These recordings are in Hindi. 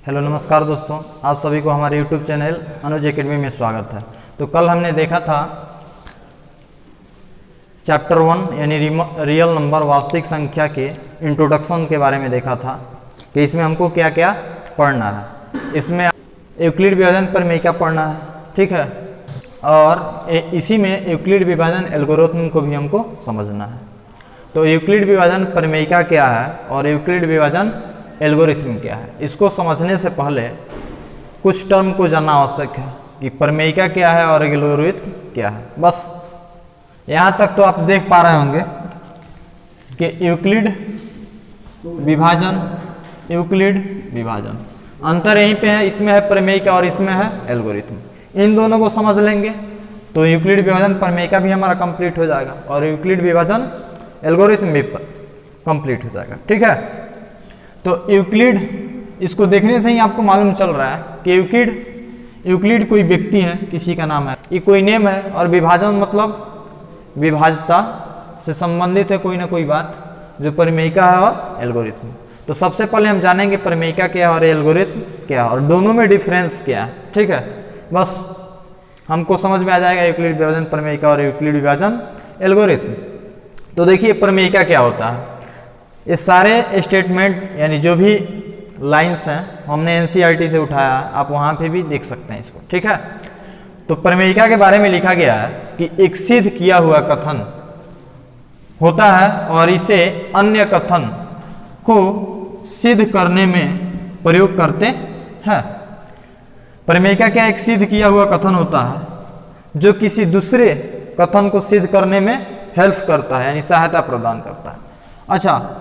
हेलो नमस्कार दोस्तों, आप सभी को हमारे YouTube चैनल अनुज एकेडमी में स्वागत है। तो कल हमने देखा था चैप्टर 1 यानी रियल नंबर वास्तविक संख्या के इंट्रोडक्शन के बारे में देखा था कि इसमें हमको क्या क्या पढ़ना है। इसमें यूक्लिड विभाजन प्रमेयिका पढ़ना है, ठीक है, और इसी में यूक्लिड विभाजन एल्गोरिथम को भी हमको समझना है। तो यूक्लिड विभाजन प्रमेयिका क्या है और यूक्लिड विभाजन एल्गोरिथम क्या है, इसको समझने से पहले कुछ टर्म को जानना आवश्यक है कि प्रमेयिका क्या है और एल्गोरिथम क्या है। बस यहाँ तक तो आप देख पा रहे होंगे कि यूक्लिड विभाजन अंतर यहीं पे है, इसमें है प्रमेयिका और इसमें है एल्गोरिथम। इन दोनों को समझ लेंगे तो यूक्लिड विभाजन प्रमेयिका भी हमारा कंप्लीट हो जाएगा और यूक्लिड विभाजन एल्गोरिथम भी कंप्लीट हो जाएगा, ठीक है। तो यूक्लिड, इसको देखने से ही आपको मालूम चल रहा है कि यूक्लिड कोई व्यक्ति है, किसी का नाम है, ये कोई नेम है, और विभाजन मतलब विभाज्यता से संबंधित है कोई ना कोई बात, जो प्रमेयिका है और एल्गोरिथम। तो सबसे पहले हम जानेंगे प्रमेयिका क्या है और एल्गोरिथम क्या है और दोनों में डिफरेंस क्या है, ठीक है। बस हमको समझ में आ जाएगा यूक्लिड विभाजन प्रमेयिका और यूक्लिड विभाजन एल्गोरिथम। तो देखिए प्रमेयिका क्या होता है। ये सारे स्टेटमेंट यानी जो भी लाइंस हैं हमने एनसीईआरटी से उठाया, आप वहाँ पे भी देख सकते हैं इसको, ठीक है। तो प्रमेयिका के बारे में लिखा गया है कि एक सिद्ध किया हुआ कथन होता है और इसे अन्य कथन को सिद्ध करने में प्रयोग करते हैं। प्रमेयिका क्या एक सिद्ध किया हुआ कथन होता है जो किसी दूसरे कथन को सिद्ध करने में हेल्प करता है, यानी सहायता प्रदान करता है। अच्छा,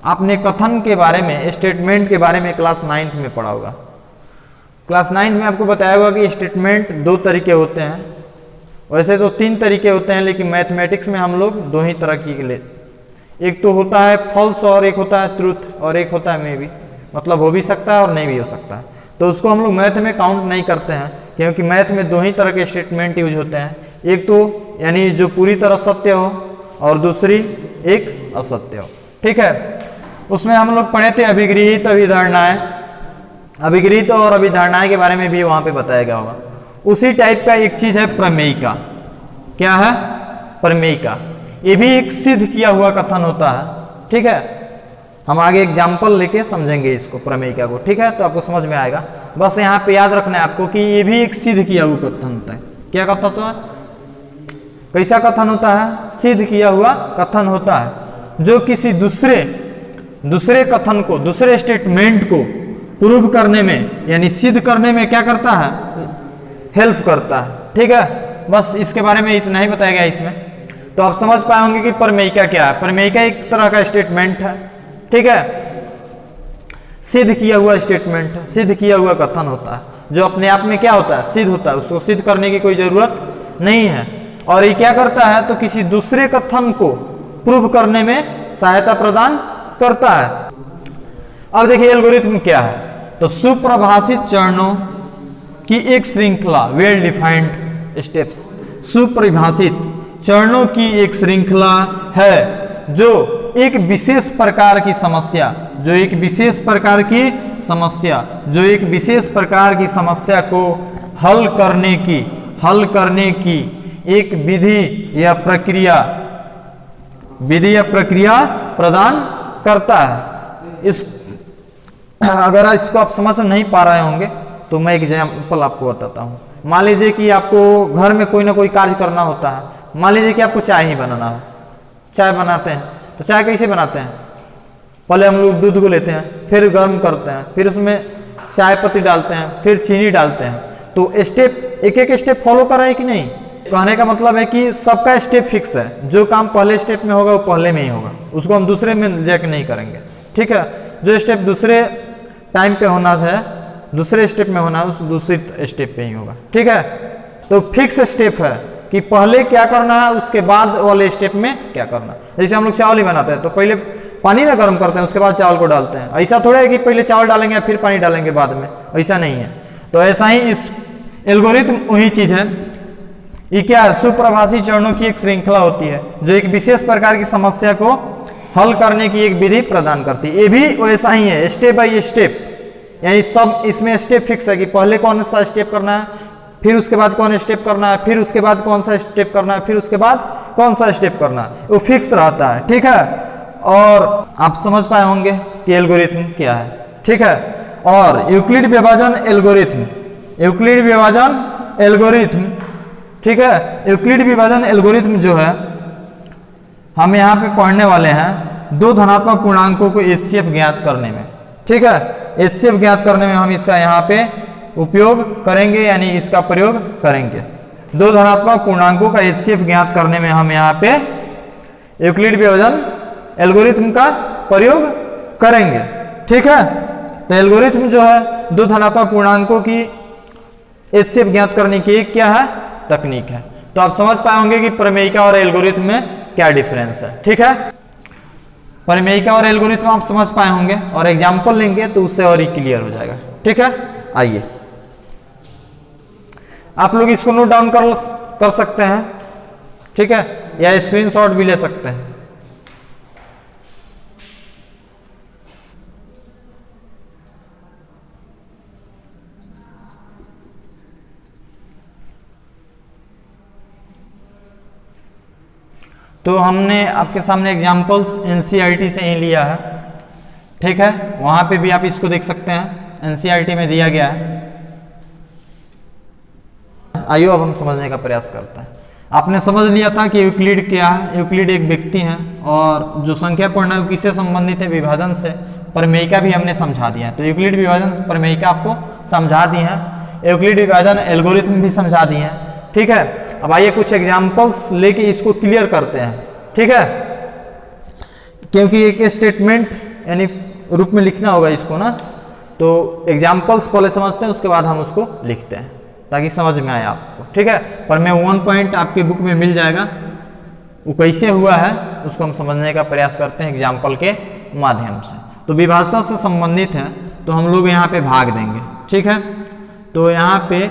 आपने कथन के बारे में, स्टेटमेंट के बारे में क्लास 9th में पढ़ा होगा। क्लास 9th में आपको बताया होगा कि स्टेटमेंट दो तरीके होते हैं, वैसे तो 3 तरीके होते हैं, लेकिन मैथमेटिक्स में हम लोग 2 ही तरह की ले। एक तो होता है फॉल्स और एक होता है ट्रूथ और एक होता है मे बी, मतलब हो भी सकता है और नहीं भी हो सकता है। तो उसको हम लोग मैथ में काउंट नहीं करते हैं, क्योंकि मैथ में 2 ही तरह के स्टेटमेंट यूज होते हैं। एक तो यानी जो पूरी तरह सत्य हो और दूसरी एक असत्य हो, ठीक है। उसमें हम लोग पढ़े थे अभिगृहित अभिधारणाएं, अभिगृहित और अभिधारणाएं के बारे में भी वहां पे बताया गया होगा। उसी टाइप का एक चीज है प्रमेयिका। क्या है प्रमेयिका? ये भी एक सिद्ध किया हुआ कथन होता है, ठीक है। हम आगे एग्जाम्पल लेके समझेंगे इसको प्रमेयिका को, ठीक है, तो आपको समझ में आएगा। बस यहाँ पे याद रखना है आपको कि ये भी एक सिद्ध किया हुआ कथन होता है। क्या कथन होता है? कैसा कथन होता है? सिद्ध किया हुआ कथन होता है जो किसी दूसरे कथन को, दूसरे स्टेटमेंट को प्रूव करने में यानी सिद्ध करने में क्या करता है? हेल्प करता है, ठीक है। बस इसके बारे में इतना ही बताया गया इसमें। तो आप समझ पाए होंगे कि प्रमेयिका क्या है। प्रमेयिका एक तरह का स्टेटमेंट है, ठीक है, सिद्ध किया हुआ स्टेटमेंट है, सिद्ध किया हुआ कथन होता है जो अपने आप में क्या होता है? सिद्ध होता है, उसको सिद्ध करने की कोई जरूरत नहीं है। और ये क्या करता है? तो किसी दूसरे कथन को प्रूव करने में सहायता प्रदान करता है। अब देखिए एल्गोरिथम क्या है। तो सुप्रभाषित चरणों की एक श्रृंखला, वेल डिफाइंड स्टेप्स, सुपरिभाषित चरणों की एक श्रृंखला है जो एक विशेष प्रकार की समस्या, जो एक विशेष प्रकार की समस्या को हल करने की एक विधि या प्रक्रिया प्रदान करता है। अगर इसको आप समझ नहीं पा रहे होंगे तो मैं एग्जाम्पल आपको बताता हूँ। मान लीजिए कि आपको घर में कोई ना कोई कार्य करना होता है। मान लीजिए कि आपको चाय ही बनाना हो, चाय बनाते हैं। तो चाय कैसे बनाते हैं? पहले हम लोग दूध को लेते हैं, फिर गर्म करते हैं, फिर उसमें चाय पत्ती डालते हैं, फिर चीनी डालते हैं। तो स्टेप एक स्टेप फॉलो कर रहे हैं कि नहीं? कहने का मतलब है कि सबका स्टेप फिक्स है। जो काम पहले स्टेप में होगा वो पहले में ही होगा, उसको हम दूसरे में जाके नहीं करेंगे, ठीक है। जो स्टेप दूसरे टाइम पे होना है, दूसरे स्टेप में होना है, उस दूसरे स्टेप पे ही होगा, ठीक है। तो फिक्स स्टेप है कि पहले क्या करना है, उसके बाद वाले स्टेप में क्या करना है। जैसे हम लोग चावल ही बनाते हैं तो पहले पानी ना गर्म करते हैं, उसके बाद चावल को डालते हैं। ऐसा थोड़ा है कि पहले चावल डालेंगे फिर पानी डालेंगे बाद में, ऐसा नहीं है। तो ऐसा ही इस एल्गोरिथम वही चीज है। ये क्या है? सुप्रभाषी चरणों की एक श्रृंखला होती है जो एक विशेष प्रकार की समस्या को हल करने की एक विधि प्रदान करती है। ये भी वैसा ही है, स्टेप बाय स्टेप, यानी सब इसमें स्टेप फिक्स है कि पहले कौन सा स्टेप करना है, फिर उसके बाद कौन स्टेप करना है, फिर उसके बाद कौन सा स्टेप करना है, फिर उसके बाद कौन सा स्टेप करना है, वो फिक्स रहता है। ठीक है, और आप समझ पाए होंगे कि एल्गोरिथम क्या है। ठीक है, और यूक्लिड विभाजन एल्गोरिथम, यूक्लिड विभाजन एल्गोरिथम, ठीक है, यूक्लिड विभाजन एल्गोरिथम जो है हम यहाँ पे पढ़ने वाले हैं दो धनात्मक पूर्णांकों को HCF ज्ञात करने में। ठीक है, HCF ज्ञात करने में हम इसका यहाँ पे उपयोग करेंगे, यानी इसका प्रयोग करेंगे। दो धनात्मक पूर्णांकों का HCF ज्ञात करने में हम यहाँ पे यूक्लिड विभाजन एल्गोरिथम का प्रयोग करेंगे। ठीक है, तो एल्गोरिथम जो है दो धनात्मक पूर्णांकों की HCF ज्ञात करने की एक क्या है, तकनीक है। तो आप समझ पाए होंगे कि प्रमेयिका और एल्गोरिथम में क्या डिफरेंस है। ठीक है, प्रमेयिका और एल्गोरिथम आप समझ पाए होंगे, और एग्जाम्पल लेंगे तो उससे और ही क्लियर हो जाएगा। ठीक है, आइए आप लोग इसको नोट डाउन कर सकते हैं। ठीक है, या स्क्रीनशॉट भी ले सकते हैं। तो हमने आपके सामने एग्जाम्पल्स NCERT से ही लिया है। ठीक है, वहां पे भी आप इसको देख सकते हैं, NCERT में दिया गया है। आइए अब हम समझने का प्रयास करते हैं। आपने समझ लिया था कि यूक्लिड क्या है। यूक्लिड एक व्यक्ति है, और जो संख्या पूर्णांक किससे संबंधित है, विभाजन से। प्रमेयिका भी हमने समझा दिया है, तो यूक्लिड विभाजन प्रमेयिका आपको समझा दी है, यूक्लिड विभाजन एल्गोरिथम भी समझा दिए हैं। ठीक है, अब आइए कुछ एग्जाम्पल्स लेके इसको क्लियर करते हैं। ठीक है, क्योंकि एक स्टेटमेंट यानी रूप में लिखना होगा इसको ना, तो एग्जाम्पल्स पहले समझते हैं, उसके बाद हम उसको लिखते हैं ताकि समझ में आए आपको। ठीक है, पर मैं 1 पॉइंट आपके बुक में मिल जाएगा, वो कैसे हुआ है उसको हम समझने का प्रयास करते हैं एग्जाम्पल के माध्यम से। तो विभाजता से संबंधित है, तो हम लोग यहाँ पे भाग देंगे। ठीक है, तो यहाँ पे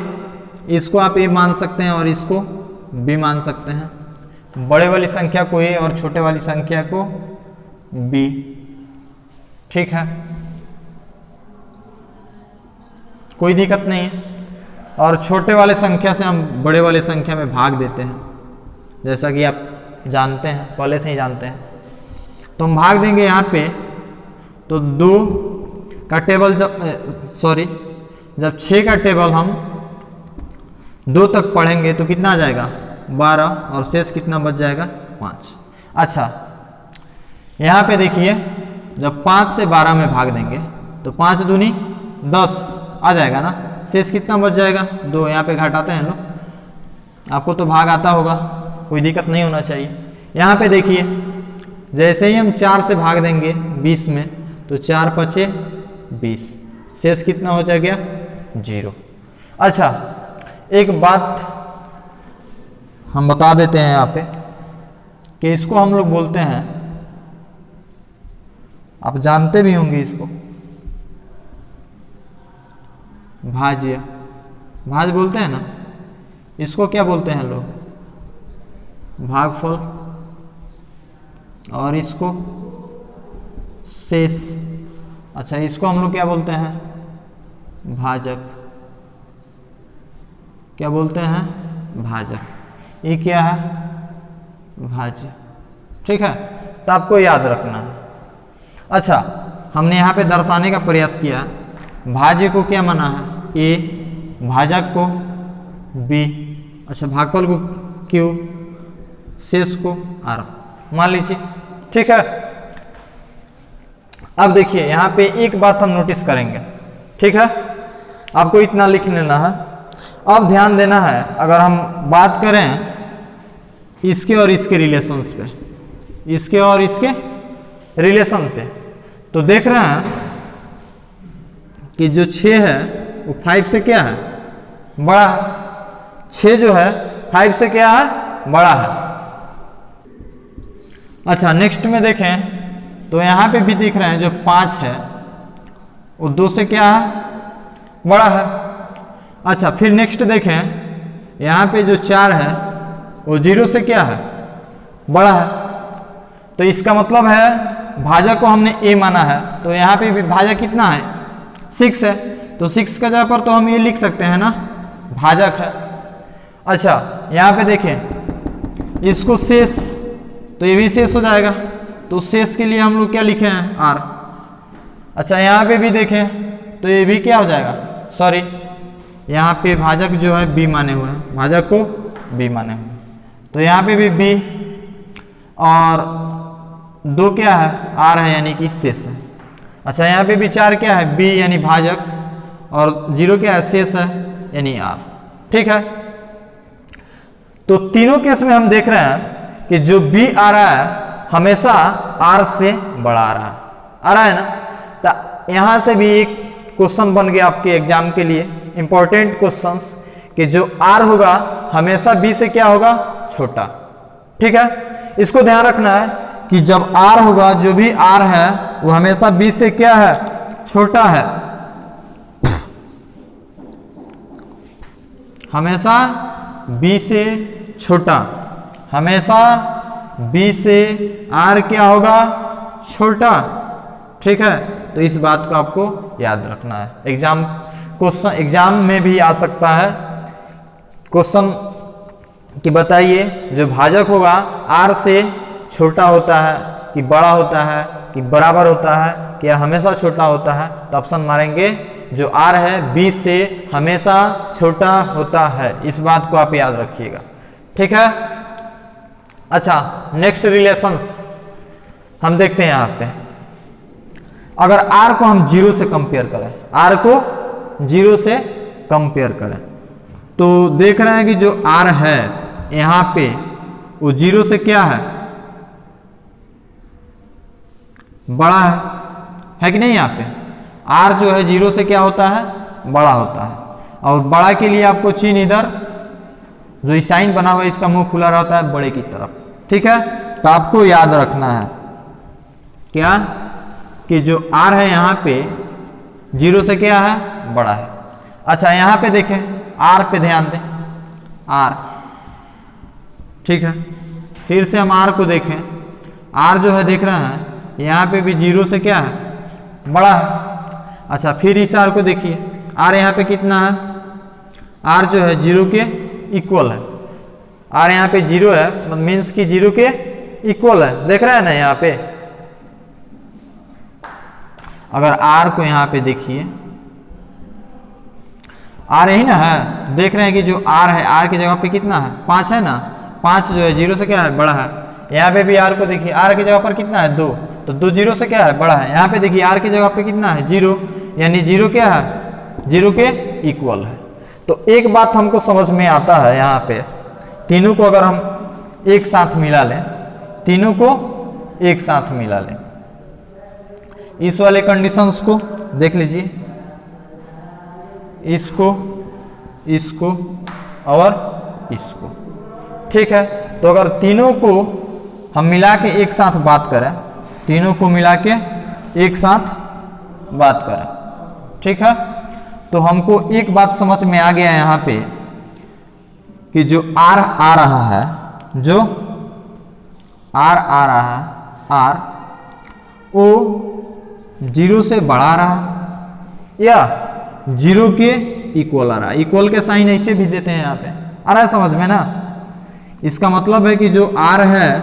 इसको आप A मान सकते हैं और इसको B मान सकते हैं, बड़े वाली संख्या को A और छोटे वाली संख्या को B। ठीक है, कोई दिक्कत नहीं है। और छोटे वाले संख्या से हम बड़े वाले संख्या में भाग देते हैं, जैसा कि आप जानते हैं, पहले से ही जानते हैं। तो हम भाग देंगे यहाँ पे, तो 2 का टेबल जब 6 का टेबल हम 2 तक पढ़ेंगे तो कितना आ जाएगा, 12, और शेष कितना बच जाएगा, 5। अच्छा, यहाँ पे देखिए जब 5 से 12 में भाग देंगे तो 5 दूनी 10 आ जाएगा ना, शेष कितना बच जाएगा, 2। यहाँ पे घटाते हैं लोग, आपको तो भाग आता होगा, कोई दिक्कत नहीं होना चाहिए। यहाँ पे देखिए जैसे ही हम 4 से भाग देंगे 20 में, तो 4 पचे 20, शेष कितना हो जाएगा, 0। अच्छा, एक बात हम बता देते हैं यहाँ पे कि इसको हम लोग बोलते हैं, आप जानते भी होंगे इसको, भाज्य। भाज्य बोलते हैं ना, इसको क्या बोलते हैं लोग, भागफल, और इसको शेष। अच्छा, इसको हम लोग क्या बोलते हैं, भाजक। क्या बोलते हैं, भाजक। ये क्या है, भाज्य। ठीक है, तो आपको याद रखना है। अच्छा, हमने यहाँ पे दर्शाने का प्रयास किया, भाज्य को क्या माना है, A, भाजक को B, अच्छा भागफल को Q, शेष को R मान लीजिए। ठीक है, अब देखिए यहाँ पे एक बात हम नोटिस करेंगे। ठीक है, आपको इतना लिख लेना है। अब ध्यान देना है, अगर हम बात करें इसके और इसके रिलेशंस पे, इसके और इसके रिलेशन पे, तो देख रहे हैं कि जो 6 है वो 5 से क्या है, बड़ा है। 6 जो है 5 से क्या है, बड़ा है। अच्छा, नेक्स्ट में देखें तो यहाँ पे भी दिख रहे हैं जो 5 है वो 2 से क्या है, बड़ा है। अच्छा, फिर नेक्स्ट देखें यहाँ पे जो 4 है वो 0 से क्या है, बड़ा है। तो इसका मतलब है भाजक को हमने A माना है, तो यहाँ पे भी भाजक कितना है, 6 है, तो 6 का जगह पर तो हम ये लिख सकते हैं ना, भाजक है। अच्छा यहाँ पे देखें, इसको शेष, तो ये भी शेष हो जाएगा, तो शेष के लिए हम लोग क्या लिखे हैं, आर। अच्छा यहाँ पे भी देखें तो ये भी क्या हो जाएगा, सॉरी यहाँ पे भाजक जो है बी माने हुए हैं, भाजक को बी माने हुए हैं, तो यहाँ पे भी बी, और 2 क्या है, आर है यानी कि शेष है। अच्छा यहाँ पे भी 4 क्या है, बी यानी भाजक, और 0 क्या है, शेष है यानी आर। ठीक है, तो तीनों केस में हम देख रहे हैं कि जो बी आ रहा है हमेशा आर से बड़ा आ रहा है ना। तो यहां से भी एक क्वेश्चन बन गया आपके एग्जाम के लिए, इंपॉर्टेंट क्वेश्चंस, कि जो आर होगा हमेशा बी से क्या होगा, छोटा। ठीक है, इसको ध्यान रखना है कि जब आर होगा, जो भी आर है वो हमेशा बी से क्या है, छोटा है, हमेशा बी से छोटा, हमेशा बी से आर क्या होगा, छोटा। ठीक है, तो इस बात को आपको याद रखना है, एग्जाम क्वेश्चन एग्जाम में भी आ सकता है क्वेश्चन कि बताइए जो भाजक होगा आर से छोटा होता है कि बड़ा होता है कि बराबर होता है कि हमेशा छोटा होता है, तो ऑप्शन मारेंगे जो आर है बी से हमेशा छोटा होता है। इस बात को आप याद रखिएगा। ठीक है, अच्छा नेक्स्ट रिलेशंस हम देखते हैं। यहाँ पे अगर आर को हम 0 से कंपेयर करें, आर को 0 से कंपेयर करें, तो देख रहे हैं कि जो आर है यहाँ पे वो 0 से क्या है, बड़ा है कि नहीं। यहाँ पे आर जो है 0 से क्या होता है, बड़ा होता है, और बड़ा के लिए आपको चिन्ह इधर जो साइन बना हुआ है इसका मुंह खुला रहता है बड़े की तरफ। ठीक है, तो आपको याद रखना है क्या, कि जो आर है यहाँ पे 0 से क्या है, बड़ा है। अच्छा यहाँ पे देखें, आर पे ध्यान दें, आर। ठीक है, फिर से हम आर को देखें, आर जो है देख रहे हैं यहाँ पे भी 0 से क्या है, बड़ा है। अच्छा फिर इस आर को देखिए, आर यहाँ पे कितना है, आर जो है 0 के इक्वल है, आर यहाँ पे 0 है, मीन्स कि 0 के इक्वल है, देख रहे हैं ना। यहाँ पे अगर आर को यहाँ पे देखिए, आर यही ना है, देख रहे हैं कि जो आर है, आर की जगह पे कितना है, 5 है ना, 5 जो है 0 से क्या है, बड़ा है। यहाँ पे भी आर को देखिए, आर की जगह पर कितना है, 2, तो 2 0 से क्या है, बड़ा है। यहाँ पे देखिए आर की जगह पे कितना है, 0, यानी 0 क्या है, 0 के इक्वल है। तो एक बात हमको समझ में आता है, यहाँ पे तीनों को अगर हम एक साथ मिला लें, तीनों को एक साथ मिला लें, इस वाले कंडीशंस को देख लीजिए, इसको, इसको और इसको। ठीक है, तो अगर तीनों को हम मिला के एक साथ बात करें, तीनों को मिला के एक साथ बात करें, ठीक है, तो हमको एक बात समझ में आ गया यहाँ पे कि जो आर आ रहा है, जो आर आ रहा है, आर वो 0 से बढ़ा रहा है या 0 के इक्वल आ रहा है। इक्वल के साइन ऐसे भी देते हैं, यहाँ पे आ रहा है समझ में ना। इसका मतलब है कि जो आर है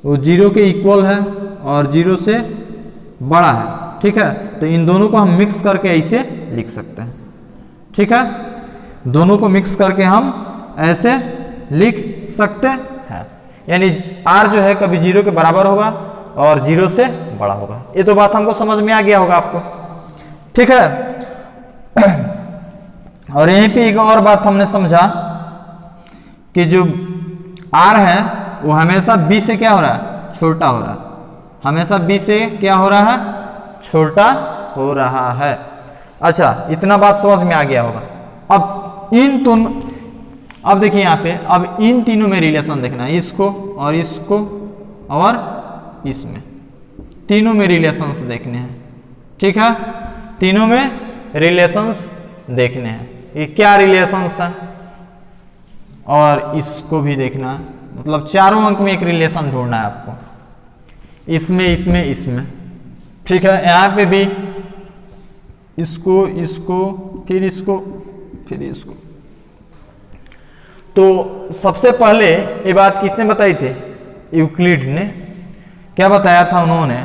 वो 0 के इक्वल है और 0 से बड़ा है। ठीक है, तो इन दोनों को हम मिक्स करके ऐसे लिख सकते हैं। ठीक है, दोनों को मिक्स करके हम ऐसे लिख सकते हैं, यानी आर जो है कभी 0 के बराबर होगा और 0 से बड़ा होगा। ये तो बात हमको समझ में आ गया होगा आपको। ठीक है, और यहीं पे एक और बात हमने समझा कि जो आर है वो हमेशा बी से क्या हो रहा है, छोटा हो रहा है, हमेशा बी से क्या हो रहा है, छोटा हो रहा है। अच्छा, इतना बात समझ में आ गया होगा। अब अब देखिए यहाँ पे, अब इन तीनों में रिलेशन देखना है, इसको और इसको और इसमें, तीनों में रिलेशंस देखने हैं। ठीक है, तीनों में रिलेशंस देखने हैं, ये क्या रिलेशंस है, और इसको भी देखना है। मतलब चारों अंक में एक रिलेशन ढूंढना है आपको, इसमें, इसमें, इसमें। ठीक है, यहाँ पे भी इसको इसको फिर इसको फिर इसको। तो सबसे पहले ये बात किसने बताई थी? यूक्लिड ने। क्या बताया था उन्होंने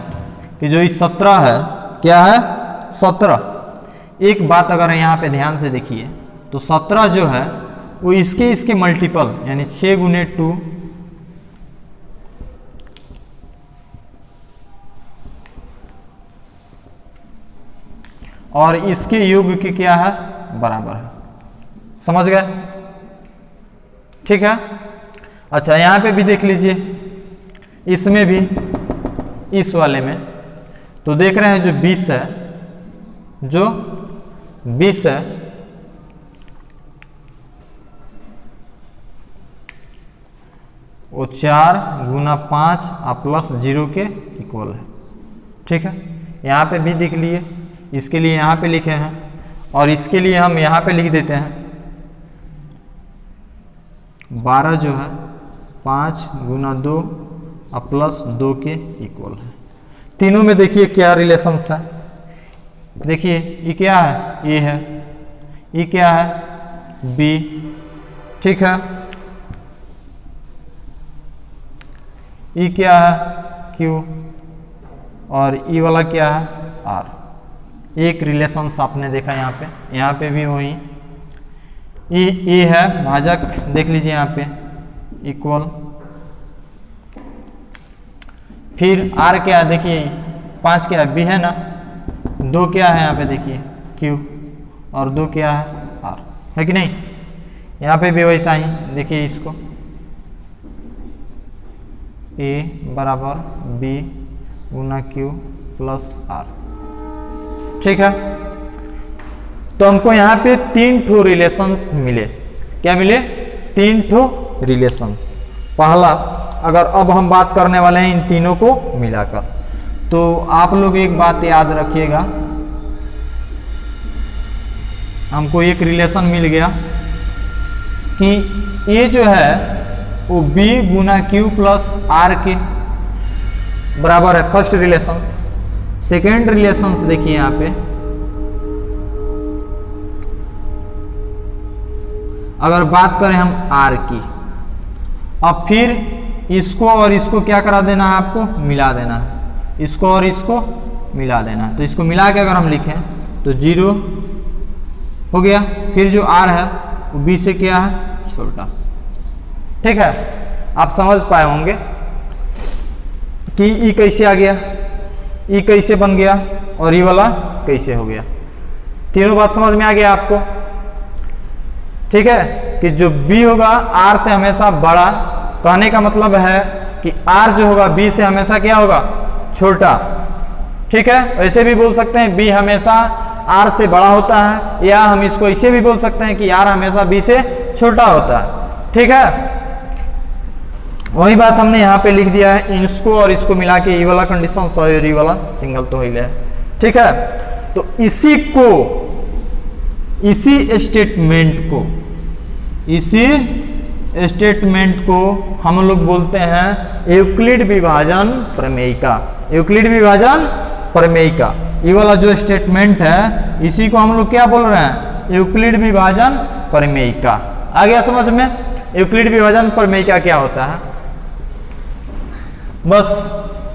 कि जो इस 17 है, क्या है 17। एक बात अगर यहाँ पे ध्यान से देखिए तो 17 जो है वो इसके मल्टीपल यानी 6 गुने 2 और इसके योग के क्या है बराबर है। समझ गए? ठीक है। अच्छा यहाँ पे भी देख लीजिए, इसमें भी इस वाले में तो देख रहे हैं जो 20 है, जो 20 है वो 4 गुना 5 प्लस 0 के इक्वल है। ठीक है। यहाँ पे भी देख लिए, इसके लिए यहाँ पे लिखे हैं और इसके लिए हम यहाँ पे लिख देते हैं 12 जो है 5 गुना 2 प्लस 2 के इक्वल है। तीनों में देखिए क्या रिलेशंस है। देखिए ये क्या है? ए है। ये क्या है? बी। ठीक है। ई क्या है? क्यू। और ई वाला क्या है? आर। एक रिलेशंस आपने देखा यहाँ पे भी वही ई है भाजक, देख लीजिए यहाँ पे इक्वल। फिर आर क्या है? देखिए 5 क्या है? बी है ना। 2 क्या है यहाँ पे? देखिए क्यू। और 2 क्या है? आर है कि नहीं? यहाँ पे भी वैसा ही देखिए, इसको ए बराबर बी गुना क्यू प्लस आर। ठीक है। तो हमको यहाँ पे 3 ठो रिलेशंस मिले। क्या मिले? 3 ठो रिलेशंस। पहला, अगर अब हम बात करने वाले हैं इन तीनों को मिलाकर, तो आप लोग एक बात याद रखिएगा, हमको एक रिलेशन मिल गया कि ये जो है वो b गुना क्यू प्लस आर के बराबर है, फर्स्ट रिलेशंस। सेकेंड रिलेशंस देखिए यहाँ पे, अगर बात करें हम r की, अब फिर इसको और इसको क्या करा देना है? आपको मिला देना है। इसको और इसको मिला देना है। तो इसको मिला के अगर हम लिखें तो 0 हो गया। फिर जो r है वो b से क्या है? छोटा। ठीक है। आप समझ पाए होंगे कि ई कैसे आ गया, ई कैसे बन गया और ई वाला कैसे हो गया। तीनों बात समझ में आ गया आपको? ठीक है। कि जो b होगा r से हमेशा बड़ा, कहने का मतलब है कि r जो होगा b से हमेशा क्या होगा? छोटा। ठीक है। ऐसे भी बोल सकते हैं b हमेशा r से बड़ा होता है, या हम इसको ऐसे भी बोल सकते हैं कि r हमेशा b से छोटा होता है। ठीक है। वही बात हमने यहाँ पे लिख दिया है, इसको और इसको मिला के ई वाला कंडीशन और ई वाला सिंगल तो ही है। ठीक है। तो इसी स्टेटमेंट को हम लोग बोलते हैं यूक्लिड विभाजन प्रमेयिका। यूक्लिड विभाजन प्रमेयिका, ये वाला जो स्टेटमेंट है इसी को हम लोग क्या बोल रहे हैं? यूक्लिड विभाजन प्रमेयिका। आ गया समझ में? यूक्लिड विभाजन प्रमेयिका क्या होता है? बस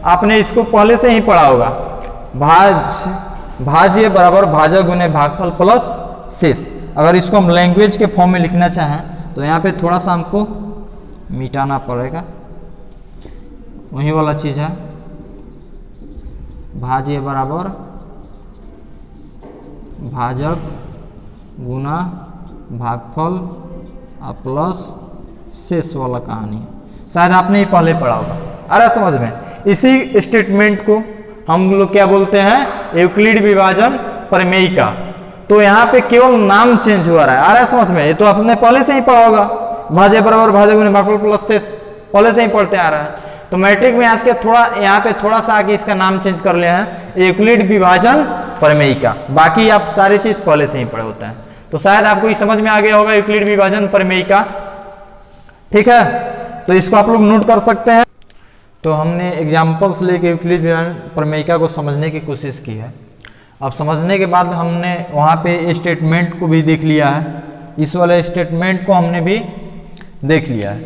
आपने इसको पहले से ही पढ़ा होगा। भाज्य बराबर भाजक गुने भागफल प्लस शेष। अगर इसको हम लैंग्वेज के फॉर्म में लिखना चाहें तो यहाँ पे थोड़ा सा हमको मिटाना पड़ेगा, वही वाला चीज है। भाज्य बराबर भाजक गुना भागफल प्लस शेष वाला कहानी है। शायद आपने ही पहले पढ़ा होगा। अरे समझ में? इसी स्टेटमेंट को हम लोग क्या बोलते हैं? यूक्लिड विभाजन प्रमेयिका। तो यहाँ पे केवल नाम चेंज हुआ रहा है। अरे समझ में? ये तो आपने पहले से ही पढ़ा होगा, भाज्य बराबर भाजक गुने भागफल प्लस शेष, पहले से ही पढ़ते आ रहा है। तो मैट्रिक में आज के थोड़ा यहाँ पे थोड़ा सा आगे इसका नाम चेंज कर लिया है यूक्लिड विभाजन प्रमेयिका। बाकी आप सारी चीज पहले से ही पढ़े होते हैं। तो शायद आपको ये समझ में आ गया होगा यूक्लिड विभाजन प्रमेयिका। ठीक है। तो इसको आप लोग नोट कर सकते हैं। तो हमने एग्जाम्पल्स लेके यूक्लिड विभाजन प्रमेयिका को समझने की कोशिश की है। अब समझने के बाद हमने वहाँ पे स्टेटमेंट को भी देख लिया है, इस वाले स्टेटमेंट को हमने भी देख लिया है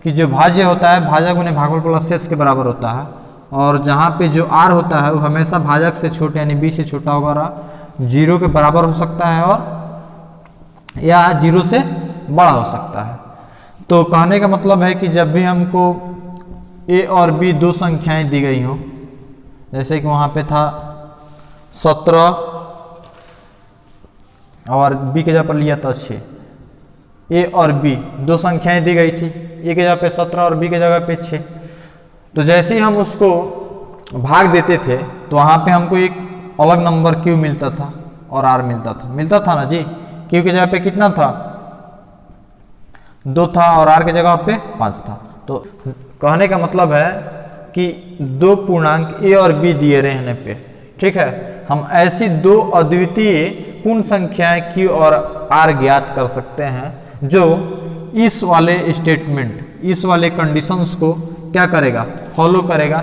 कि जो भाज्य होता है भाजक उन्हें भागफल प्लस शेष के बराबर होता है, और जहाँ पे जो r होता है वो हमेशा भाजक से छोटे यानी b से छोटा होगा, 0 के बराबर हो सकता है और या 0 से बड़ा हो सकता है। तो कहने का मतलब है कि जब भी हमको a और b दो संख्याएं दी गई हों, जैसे कि वहाँ पे था 17 और b के जगह पर लिया था 6, a और b दो संख्याएं दी गई थी, a के जगह पे 17 और b के जगह पे 6। तो जैसे ही हम उसको भाग देते थे तो वहाँ पे हमको एक अलग नंबर q मिलता था और r मिलता था ना जी। q की जगह पे कितना था, 2 था, और r की जगह पे 5 था। तो कहने का मतलब है कि दो पूर्णांक a और b दिए रहने पे, ठीक है, हम ऐसी दो अद्वितीय पूर्ण संख्याएं q और r ज्ञात कर सकते हैं जो इस वाले स्टेटमेंट, इस वाले कंडीशंस को क्या करेगा, फॉलो करेगा।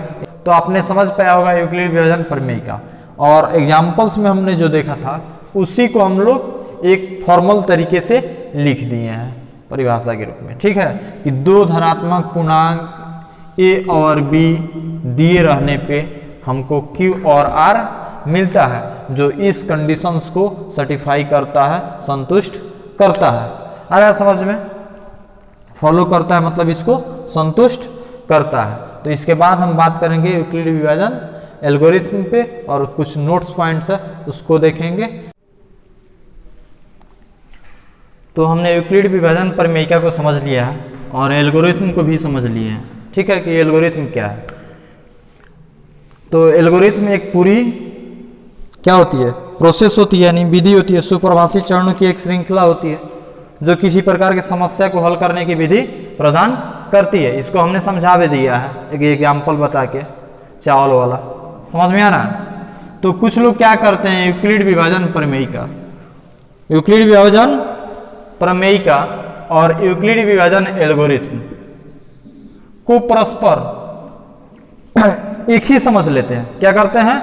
तो आपने समझ पाया होगा यूक्लिड विभाजन प्रमेय का, और एग्जाम्पल्स में हमने जो देखा था उसी को हम लोग एक फॉर्मल तरीके से लिख दिए हैं परिभाषा के रूप में, ठीक है, कि दो धनात्मक पूर्णांक a और b दिए रहने पे हमको q और r मिलता है जो इस कंडीशंस को सर्टिफाई करता है, संतुष्ट करता है। आ रहा समझ में, फॉलो करता है मतलब इसको संतुष्ट करता है। तो इसके बाद हम बात करेंगे यूक्लिड विभाजन एल्गोरिथम पे, और कुछ नोट्स पॉइंट्स है उसको देखेंगे। तो हमने यूक्लिड विभाजन प्रमेयिका को समझ लिया है और एल्गोरिथम को भी समझ लिए हैं, ठीक है, कि एल्गोरिथम क्या है। तो एल्गोरिथम एक पूरी क्या होती है, प्रोसेस होती है, यानी विधि होती है, सुपरभाषी चरणों की एक श्रृंखला होती है जो किसी प्रकार की समस्या को हल करने की विधि प्रदान करती है। इसको हमने समझा भी दिया है एक एग्जाम्पल बता के, चावल वाला, समझ में आ रहा है। तो कुछ लोग क्या करते हैं, यूक्लिड विभाजन प्रमेयिका, यूक्लिड विभाजन प्रमेयिका और यूक्लिड विभाजन एल्गोरिथम को परस्पर एक ही समझ लेते हैं। क्या करते हैं,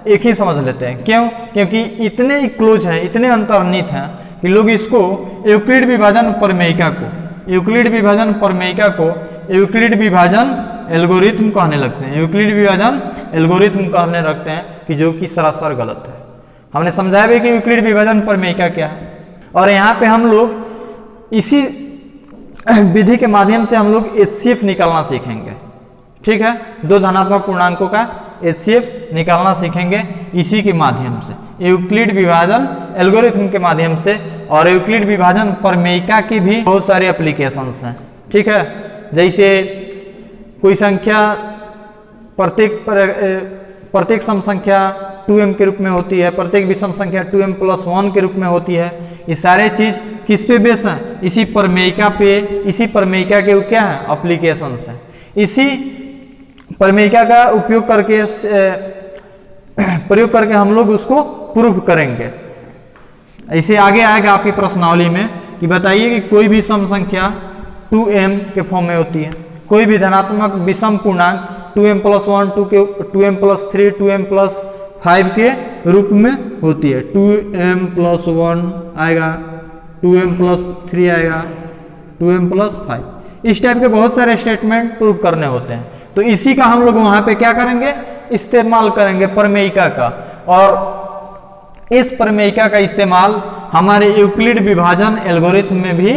एक ही समझ लेते हैं। क्यों, क्योंकि इतने ही क्लोज हैं, इतने अंतर्निहित हैं कि लोग इसको यूक्लिड विभाजन प्रमेयिका को, यूक्लिड विभाजन प्रमेयिका को यूक्लिड विभाजन एल्गोरिथम कहने लगते हैं, यूक्लिड विभाजन एल्गोरिथम कहने लगते हैं, कि जो कि सरासर गलत है। हमने समझाया भी कि यूक्लिड विभाजन प्रमेयिका क्या है, और यहाँ पे हम लोग इसी विधि के माध्यम से हम लोग HCF निकालना सीखेंगे, ठीक है, दो धनात्मक पूर्णांकों का HCF निकालना सीखेंगे इसी के माध्यम से, यूक्लिड विभाजन एल्गोरिथम के माध्यम से। और यूक्लिड विभाजन प्रमेयिका की भी बहुत सारे एप्लीकेशंस हैं, ठीक है, जैसे कोई संख्या प्रत्येक सम संख्या 2m के रूप में होती है, प्रत्येक विषम संख्या 2m+1 के रूप में होती है। ये सारे चीज किस पे बेस हैं, इसी प्रमेयिका पे, इसी प्रमेयिका के क्या है, एप्लीकेशंस हैं। इसी प्रमेयिका का प्रयोग करके हम लोग उसको प्रूफ करेंगे। ऐसे आगे आएगा आपकी प्रश्नावली में कि बताइए कि कोई भी सम संख्या 2m के फॉर्म में होती है, कोई भी धनात्मक विषम पूर्णांक 2m+1, 2m+3, 2m+5 के रूप में होती है। 2m+1 आएगा, 2m+3 आएगा, 2m+5, इस टाइप के बहुत सारे स्टेटमेंट प्रूव करने होते हैं। तो इसी का हम लोग वहां पे क्या करेंगे, इस्तेमाल करेंगे प्रमेयिका का, और इस प्रमेयिका का इस्तेमाल हमारे यूक्लिड विभाजन एल्गोरिथम में भी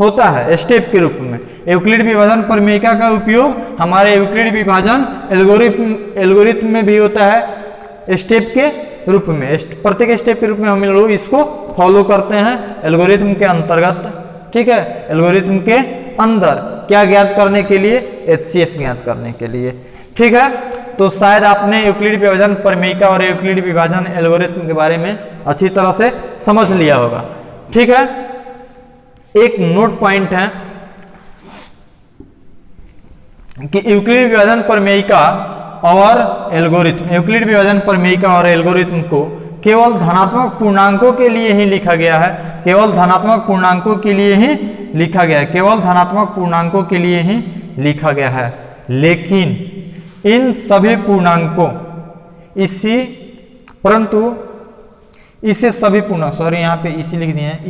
होता है स्टेप के रूप में। यूक्लिड विभाजन प्रमेयिका का उपयोग हमारे यूक्लिड विभाजन एल्गोरिथम में भी होता है स्टेप के रूप में। प्रत्येक स्टेप के रूप में हम लोग इसको फॉलो करते हैं एल्गोरिथम के अंतर्गत, ठीक है, एल्गोरिथम के अंदर क्या ज्ञात करने के लिए, HCF ज्ञात करने के लिए, ठीक है। तो शायद आपने यूक्लिड विभाजन प्रमेयिका और यूक्लिड विभाजन एल्गोरिथम के बारे में अच्छी तरह से समझ लिया होगा, ठीक है। एक नोट पॉइंट है कि यूक्लिड विभाजन प्रमेयिका और एल्गोरिथम, यूक्लिड विभाजन प्रमेयिका और एल्गोरिथम को केवल धनात्मक पूर्णांकों के लिए ही लिखा गया है, केवल धनात्मक पूर्णांकों के लिए ही लिखा गया है, केवल धनात्मक पूर्णांकों के लिए ही लिखा गया है। लेकिन इन सभी पूर्णांकों परंतु इसे सभी पूर्णांक, सॉरी यहाँ पे इसी लिख दिए हैं,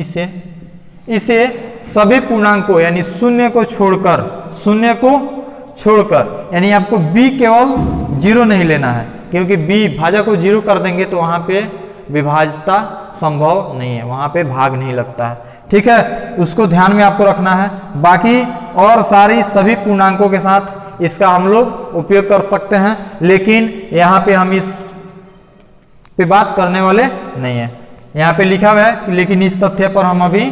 इसे सभी पूर्णांकों यानी शून्य को छोड़कर यानी आपको b केवल 0 नहीं लेना है, क्योंकि b भाजक को 0 कर देंगे तो वहां पे विभाज्यता संभव नहीं है, वहां पे भाग नहीं लगता है। ठीक है, उसको ध्यान में आपको रखना है। बाकी और सारी सभी पूर्णांकों के साथ इसका हम लोग उपयोग कर सकते हैं, लेकिन यहाँ पे हम इस पे बात करने वाले नहीं है। यहाँ पे लिखा हुआ है लेकिन इस तथ्य पर हम अभी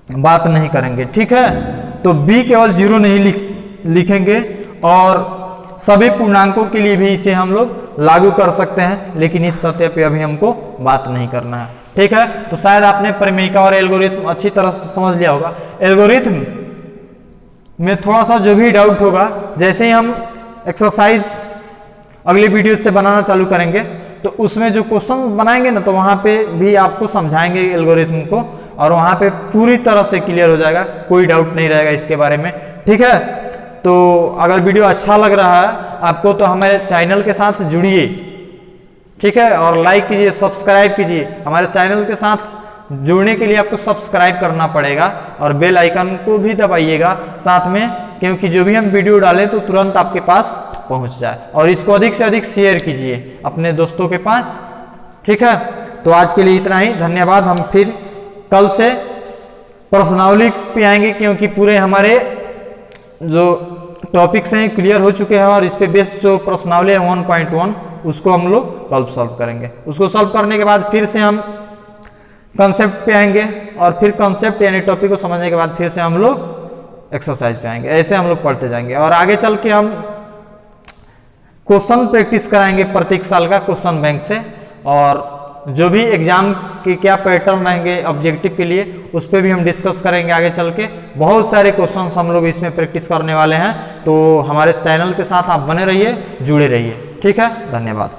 बात नहीं करेंगे। ठीक है, तो b केवल 0 नहीं लिखेंगे और सभी पूर्णांकों के लिए भी इसे हम लोग लागू कर सकते हैं, लेकिन इस तथ्य पे अभी हमको बात नहीं करना है। ठीक है, तो शायद आपने प्रमेयिका और एल्गोरिथम अच्छी तरह से समझ लिया होगा। एल्गोरिथम में थोड़ा सा जो भी डाउट होगा, जैसे ही हम एक्सरसाइज अगली वीडियो से बनाना चालू करेंगे तो उसमें जो क्वेश्चन बनाएंगे ना, तो वहां पे भी आपको समझाएंगे एल्गोरिथम को, और वहां पे पूरी तरह से क्लियर हो जाएगा, कोई डाउट नहीं रहेगा इसके बारे में। ठीक है, तो अगर वीडियो अच्छा लग रहा है आपको तो हमारे चैनल के साथ जुड़िए। ठीक है, और लाइक कीजिए, सब्सक्राइब कीजिए। हमारे चैनल के साथ जुड़ने के लिए आपको सब्सक्राइब करना पड़ेगा और बेल आइकन को भी दबाइएगा साथ में, क्योंकि जो भी हम वीडियो डालें तो तुरंत आपके पास पहुंच जाए। और इसको अधिक से अधिक शेयर कीजिए अपने दोस्तों के पास। ठीक है, तो आज के लिए इतना ही, धन्यवाद। हम फिर कल से प्रश्नावली पे आएंगे, क्योंकि पूरे हमारे जो टॉपिक्स हैं क्लियर हो चुके हैं और इस पे बेस्ड जो प्रश्नावली है 1.1 उसको हम लोग कल सॉल्व करेंगे। उसको सॉल्व करने के बाद फिर से हम कंसेप्ट पे आएंगे और फिर कंसेप्ट यानी टॉपिक को समझने के बाद फिर से हम लोग एक्सरसाइज पे आएंगे। ऐसे हम लोग पढ़ते जाएंगे और आगे चल के हम क्वेश्चन प्रैक्टिस कराएंगे प्रत्येक साल का क्वेश्चन बैंक से, और जो भी एग्जाम के क्या पैटर्न रहेंगे ऑब्जेक्टिव के लिए उस पर भी हम डिस्कस करेंगे आगे चल के। बहुत सारे क्वेश्चंस हम लोग इसमें प्रैक्टिस करने वाले हैं, तो हमारे चैनल के साथ आप बने रहिए, जुड़े रहिए। ठीक है, धन्यवाद।